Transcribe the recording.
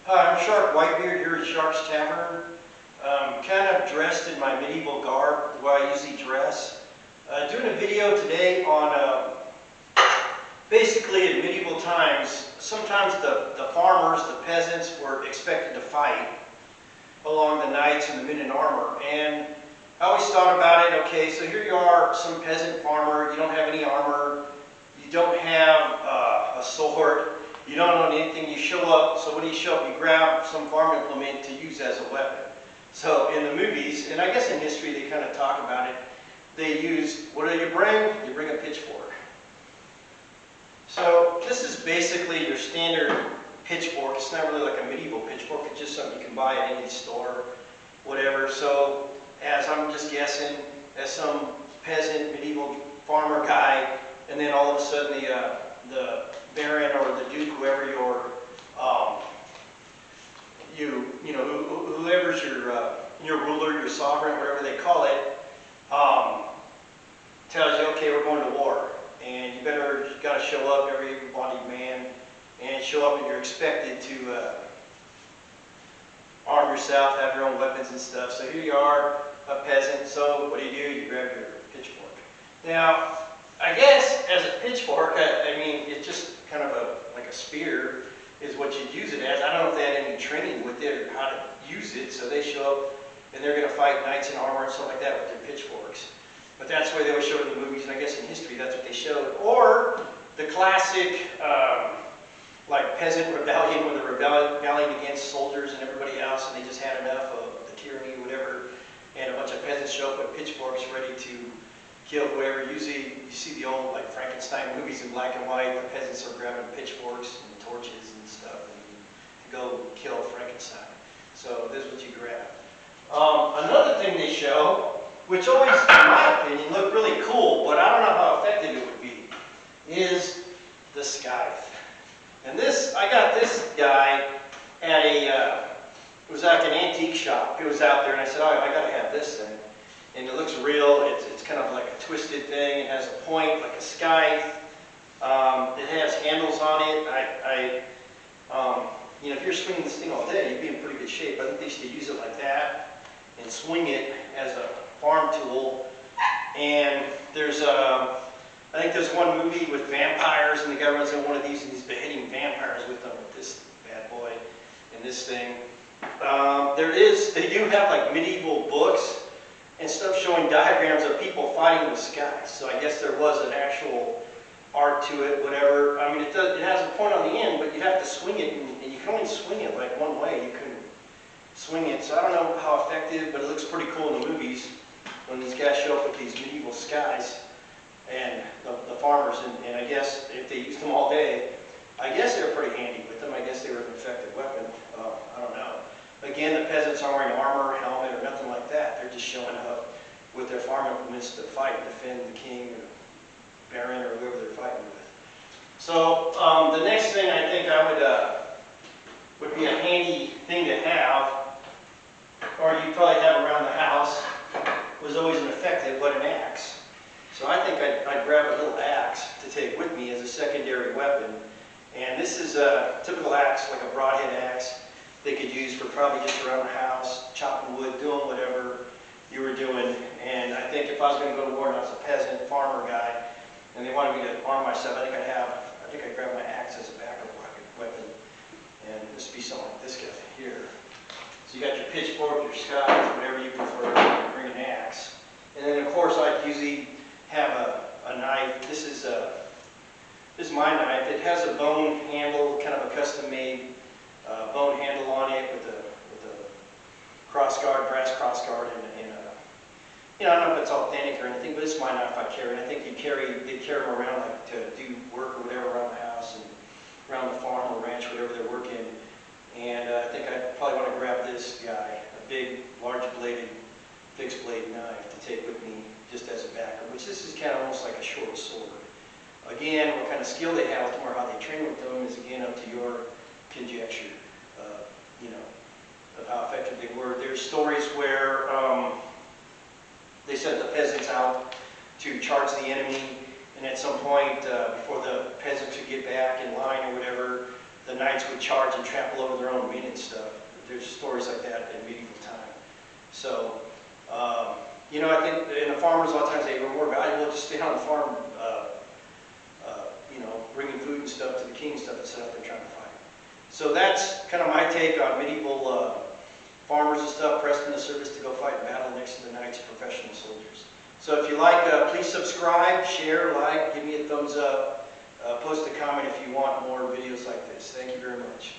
Hi, I'm Shark Whitebeard here at Shark's Tavern. Kind of dressed in my medieval garb, the way I usually dress. Doing a video today on basically in medieval times, sometimes the farmers, the peasants, were expected to fight along the knights and the men in armor. And I always thought about it, okay, so here you are, some peasant farmer, you don't have any armor, you don't have a sword, you don't own anything, you show up, so when you show up, you grab some farm implement to use as a weapon. So in the movies, and I guess in history they kind of talk about it, they use, what do you bring? You bring a pitchfork. So this is basically your standard pitchfork. It's not really like a medieval pitchfork, it's just something you can buy at any store, whatever. So as I'm just guessing, as some peasant, medieval farmer guy, and then all of a sudden the baron or the duke, whoever your, whoever's your ruler, your sovereign, whatever they call it, tells you, okay, we're going to war, and you got to show up, every able-bodied man, and show up, and you're expected to arm yourself, have your own weapons and stuff. So here you are, a peasant. So what do? You grab your pitchfork. Now, I guess as a pitchfork, I mean, it's just kind of like a spear is what you'd use it as. I don't know if they had any training with it or how to use it, so they show up and they're going to fight knights in armor and stuff like that with their pitchforks. But that's the way they always show it in the movies, and I guess in history that's what they showed. Or the classic like peasant rebellion, when they're rebelling against soldiers and everybody else, and they just had enough of the tyranny or whatever, and a bunch of peasants show up with pitchforks ready to kill whoever. Usually you see the old like Frankenstein movies in black and white, the peasants are grabbing pitchforks and torches and stuff and go kill Frankenstein. So this is what you grab. Another thing they show, which always, in my opinion, looked really cool, but I don't know how effective it would be, is the scythe. And this, I got this guy at it was like an antique shop. It was out there, and I said, oh, I got to have this thing. And it looks real. It's kind of like a twisted thing. It has a point, like a scythe. It has handles on it. If you're swinging this thing all day, you'd be in pretty good shape. I think they used to use it like that and swing it as a farm tool. And there's I think there's one movie with vampires, and the guy runs in one of these, and he's beheading vampires with them, with this bad boy and this thing. They do have like medieval books and stuff showing diagrams of people fighting with scythes. So I guess there was an actual art to it, whatever. I mean, it has a point on the end, but you have to swing it, and you can only swing it like one way. You couldn't swing it. So I don't know how effective, but it looks pretty cool in the movies when these guys show up with these medieval scythes and the farmers. And I guess if they used them all day, I guess they were pretty handy with them. I guess they were an effective weapon. I don't know. Again, the peasants aren't wearing armor, helmet, or nothing like that. They're just showing up with their farm implements to fight and defend the king or baron or whoever they're fighting with. So the next thing I think would be a handy thing to have, or you probably have around the house, was always an effective, but an axe. So I think I'd grab a little axe to take with me as a secondary weapon. And this is a typical axe, like a broadhead axe. They could use for probably just around the house, chopping wood, doing whatever you were doing. And I think if I was going to go to war and I was a peasant, farmer guy, and they wanted me to arm myself, I think I'd grab my axe as a backup weapon. And this would be something like this guy here. So you got your pitchfork, your scythe, whatever you prefer, you bring an axe. And then of course I'd usually have a knife. This is my knife. It has a bone handle, kind of a custom-made bone handle on it with a cross guard, brass cross guard, and I don't know if it's authentic or anything, but it's my knife I carry. And I think they carry them around like to do work or whatever around the house and around the farm or ranch, whatever they're working. And I think I'd probably want to grab this guy, a big, large-bladed, fixed-blade knife to take with me just as a backup, which this is kind of almost like a short sword. Again, what kind of skill they have with them or how they train with them is again up to your conjecture, of how effective they were. There's stories where they sent the peasants out to charge the enemy, and at some point, before the peasants could get back in line or whatever, the knights would charge and trample over their own men and stuff. There's stories like that in medieval time. So, you know, I think in the farmers, a lot of times they were more valuable to stay on the farm, you know, bringing food and stuff to the king and stuff instead of out there trying to fight. So that's kind of my take on medieval farmers and stuff, pressed into service to go fight in battle next to the knights, professional soldiers. So if you like, please subscribe, share, like, give me a thumbs up, post a comment if you want more videos like this. Thank you very much.